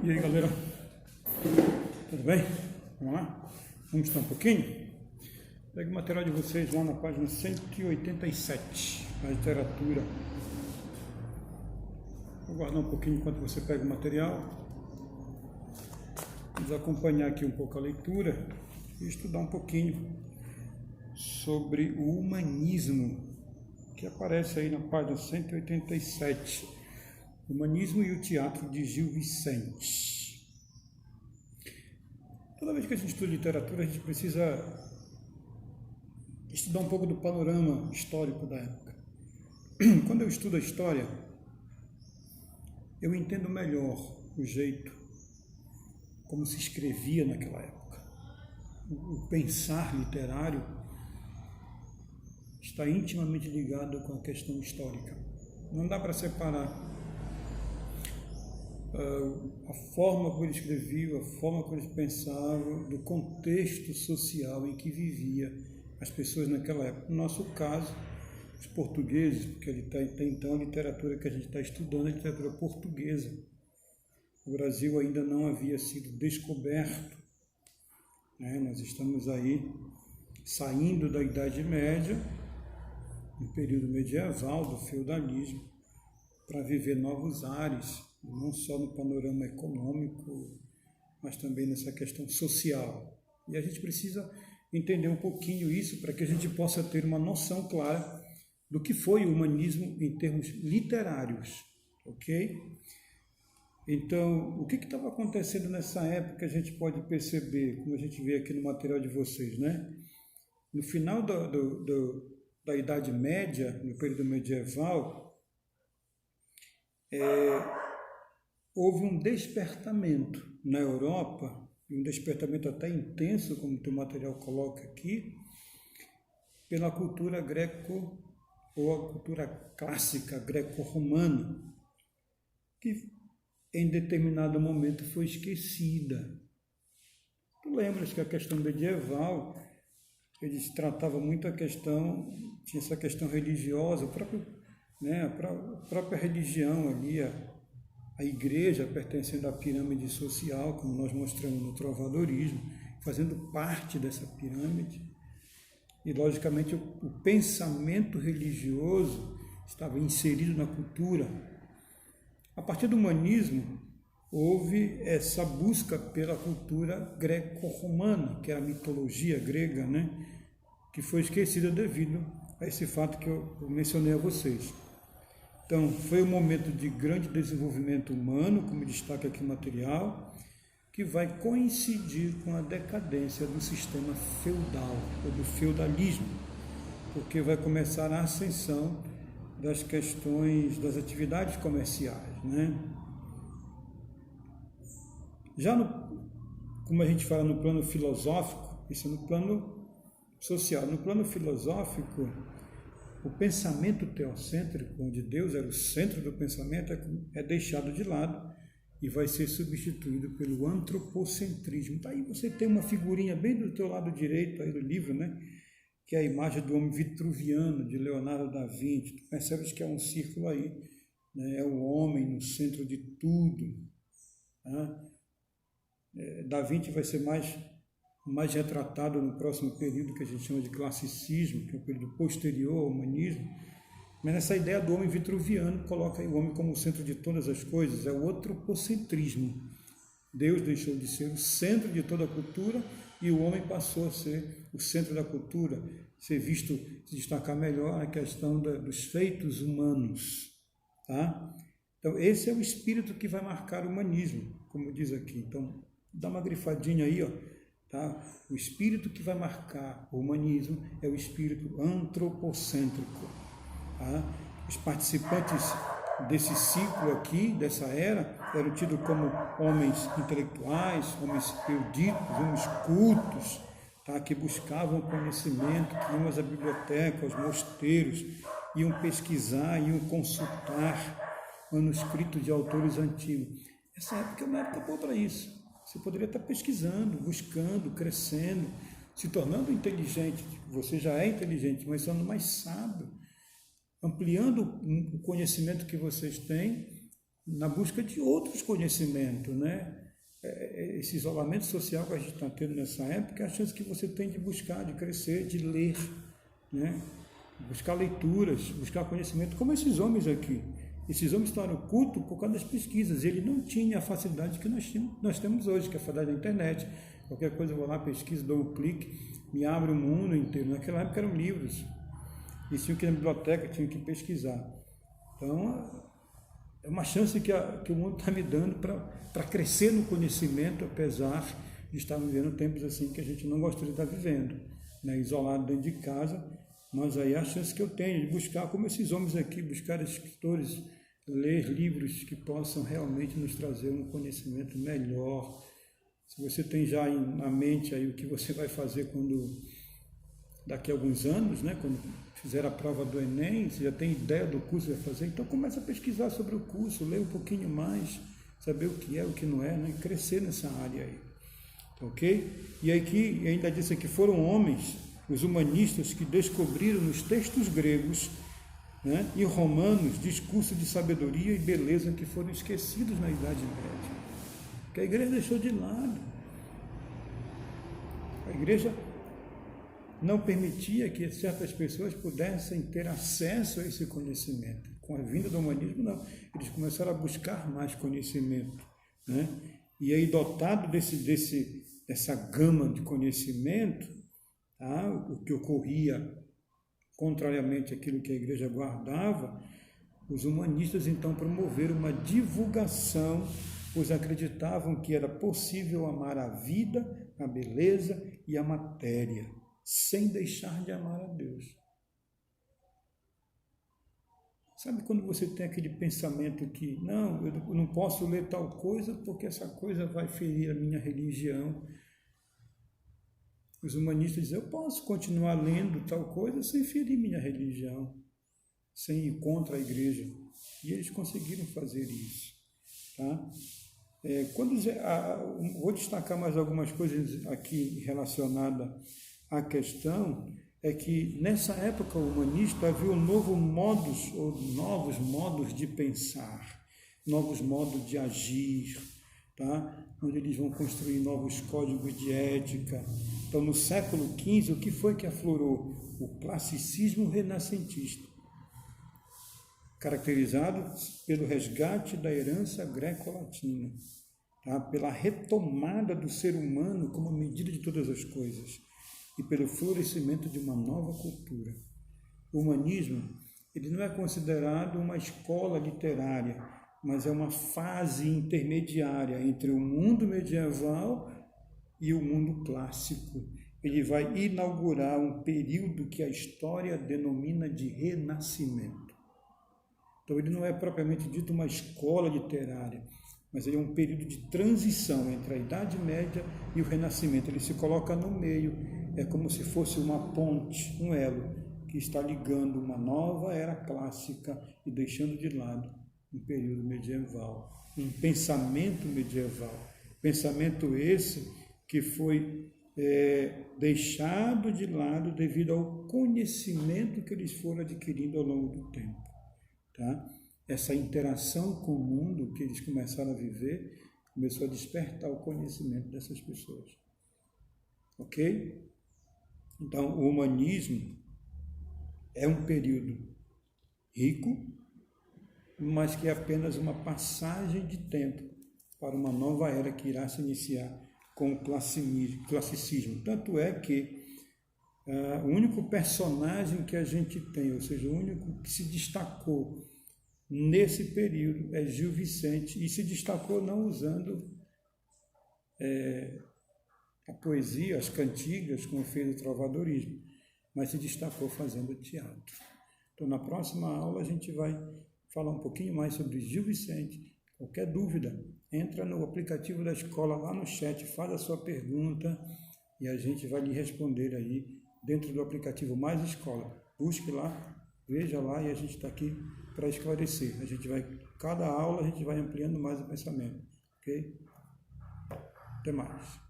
E aí, galera, tudo bem? Vamos lá? Vamos estudar um pouquinho? Pega o material de vocês lá na página 187, a literatura. Vou guardar um pouquinho enquanto você pega o material. Vamos acompanhar aqui um pouco a leitura e estudar um pouquinho sobre o humanismo, que aparece aí na página 187. Humanismo e o Teatro de Gil Vicente. Toda vez que a gente estuda literatura, a gente precisa estudar um pouco do panorama histórico da época. Quando eu estudo a história, eu entendo melhor o jeito como se escrevia naquela época. O pensar literário está intimamente ligado com a questão histórica. Não dá para separar a forma como ele escrevia, a forma como ele pensava, do contexto social em que vivia as pessoas naquela época. No nosso caso, os portugueses, porque até então a literatura que a gente está estudando é a literatura portuguesa. O Brasil ainda não havia sido descoberto, né? Nós estamos aí saindo da Idade Média, no período medieval, do feudalismo, para viver novos ares, não só no panorama econômico, mas também nessa questão social. E a gente precisa entender um pouquinho isso para que a gente possa ter uma noção clara do que foi o humanismo em termos literários, ok? Então, o que estava acontecendo nessa época a gente pode perceber, como a gente vê aqui no material de vocês, né? No final da Idade Média, no período medieval, houve um despertamento na Europa, um despertamento até intenso, como o teu material coloca aqui, pela cultura greco, ou a cultura clássica greco-romana, que em determinado momento foi esquecida. Tu lembras que a questão medieval, eles tratavam muito a questão, tinha essa questão religiosa, a própria religião ali, a igreja pertencendo à pirâmide social, como nós mostramos no trovadorismo, fazendo parte dessa pirâmide. E, logicamente, o pensamento religioso estava inserido na cultura. A partir do humanismo, houve essa busca pela cultura greco-romana, que é a mitologia grega, né? Que foi esquecida devido a esse fato que eu mencionei a vocês. Então, foi um momento de grande desenvolvimento humano, como destaca aqui o material, que vai coincidir com a decadência do sistema feudal, ou do feudalismo, porque vai começar a ascensão das questões das atividades comerciais, né? Já como a gente fala no plano filosófico, isso é no plano social, no plano filosófico, o pensamento teocêntrico, onde Deus era o centro do pensamento, é deixado de lado e vai ser substituído pelo antropocentrismo. Então, aí você tem uma figurinha bem do teu lado direito aí do livro, né? Que é a imagem do homem vitruviano, de Leonardo da Vinci. Tu percebes que é um círculo aí, né? É o homem no centro de tudo. Tá? Da Vinci vai ser mais retratado no próximo período, que a gente chama de classicismo, que é o período posterior ao humanismo. Mas nessa ideia do homem vitruviano, coloca o homem como o centro de todas as coisas, é o antropocentrismo. Deus deixou de ser o centro de toda a cultura e o homem passou a ser o centro da cultura, ser visto, se destacar melhor na questão dos feitos humanos. Tá? Então, esse é o espírito que vai marcar o humanismo, como diz aqui. Então, dá uma grifadinha aí, ó. Tá? O espírito que vai marcar o humanismo é o espírito antropocêntrico. Tá? Os participantes desse ciclo aqui, dessa era, eram tidos como homens intelectuais, homens eruditos, homens cultos, tá? Que buscavam conhecimento, que iam às bibliotecas, aos mosteiros, iam pesquisar, iam consultar manuscritos de autores antigos. Essa época é uma época boa para isso. Você poderia estar pesquisando, buscando, crescendo, se tornando inteligente. Você já é inteligente, mas sendo mais sábio, ampliando o conhecimento que vocês têm, na busca de outros conhecimentos, né? Esse isolamento social que a gente está tendo nessa época é a chance que você tem de buscar, de crescer, de ler, né? Buscar leituras, buscar conhecimento, como esses homens aqui. Esses homens estão no culto por causa das pesquisas. Ele não tinha a facilidade que nós temos hoje, que é a facilidade da internet. Qualquer coisa eu vou lá, pesquiso, dou um clique, me abre o mundo inteiro. Naquela época eram livros. E tinham que ir na biblioteca, tinham que pesquisar. Então, é uma chance que o mundo está me dando para crescer no conhecimento, apesar de estar vivendo tempos assim que a gente não gostaria de estar vivendo, né? Isolado dentro de casa, mas aí é a chance que eu tenho de buscar, como esses homens aqui, buscar escritores, ler livros que possam realmente nos trazer um conhecimento melhor. Se você tem já na mente aí o que você vai fazer daqui a alguns anos, né, quando fizer a prova do Enem, você já tem ideia do curso que vai fazer, então começa a pesquisar sobre o curso, ler um pouquinho mais, saber o que é, o que não é, né, crescer nessa área aí, ok? E aqui ainda disse que foram homens, os humanistas, que descobriram nos textos gregos, né, e romanos, discursos de sabedoria e beleza que foram esquecidos na Idade Média, que a igreja deixou de lado. A igreja não permitia que certas pessoas pudessem ter acesso a esse conhecimento. Com a vinda do humanismo, não. Eles começaram a buscar mais conhecimento, né? E aí, dotado dessa gama de conhecimento, tá? O que ocorria contrariamente àquilo que a igreja guardava, os humanistas então promoveram uma divulgação, pois acreditavam que era possível amar a vida, a beleza e a matéria, sem deixar de amar a Deus. Sabe quando você tem aquele pensamento que, não, eu não posso ler tal coisa porque essa coisa vai ferir a minha religião. Os humanistas dizem, eu posso continuar lendo tal coisa sem ferir minha religião, sem ir contra a igreja. E eles conseguiram fazer isso. Tá? Vou destacar mais algumas coisas aqui relacionadas à questão, é que nessa época humanista havia novos modos de pensar, novos modos de agir, tá? Onde eles vão construir novos códigos de ética. Então, no século XV, o que foi que aflorou? O classicismo renascentista, caracterizado pelo resgate da herança greco-latina, tá? Pela retomada do ser humano como medida de todas as coisas e pelo florescimento de uma nova cultura. O humanismo, ele não é considerado uma escola literária, mas é uma fase intermediária entre o mundo medieval e o mundo clássico. Ele vai inaugurar um período que a história denomina de renascimento. Então, ele não é propriamente dito uma escola literária, mas ele é um período de transição entre a Idade Média e o Renascimento. Ele se coloca no meio, é como se fosse uma ponte, um elo, que está ligando uma nova era clássica e deixando de lado um período medieval, um pensamento medieval. Pensamento esse que foi deixado de lado devido ao conhecimento que eles foram adquirindo ao longo do tempo. Tá? Essa interação com o mundo que eles começaram a viver começou a despertar o conhecimento dessas pessoas. Ok? Então, o humanismo é um período rico, mas que é apenas uma passagem de tempo para uma nova era que irá se iniciar com o classicismo. Tanto é que o único personagem que a gente tem, ou seja, o único que se destacou nesse período é Gil Vicente, e se destacou não usando a poesia, as cantigas, como fez o trovadorismo, mas se destacou fazendo teatro. Então, na próxima aula, a gente vai falar um pouquinho mais sobre Gil Vicente. Qualquer dúvida, entra no aplicativo da escola, lá no chat, faz a sua pergunta e a gente vai lhe responder aí dentro do aplicativo Mais Escola. Busque lá, veja lá e a gente está aqui para esclarecer. Cada aula a gente vai ampliando mais o pensamento, ok? Até mais.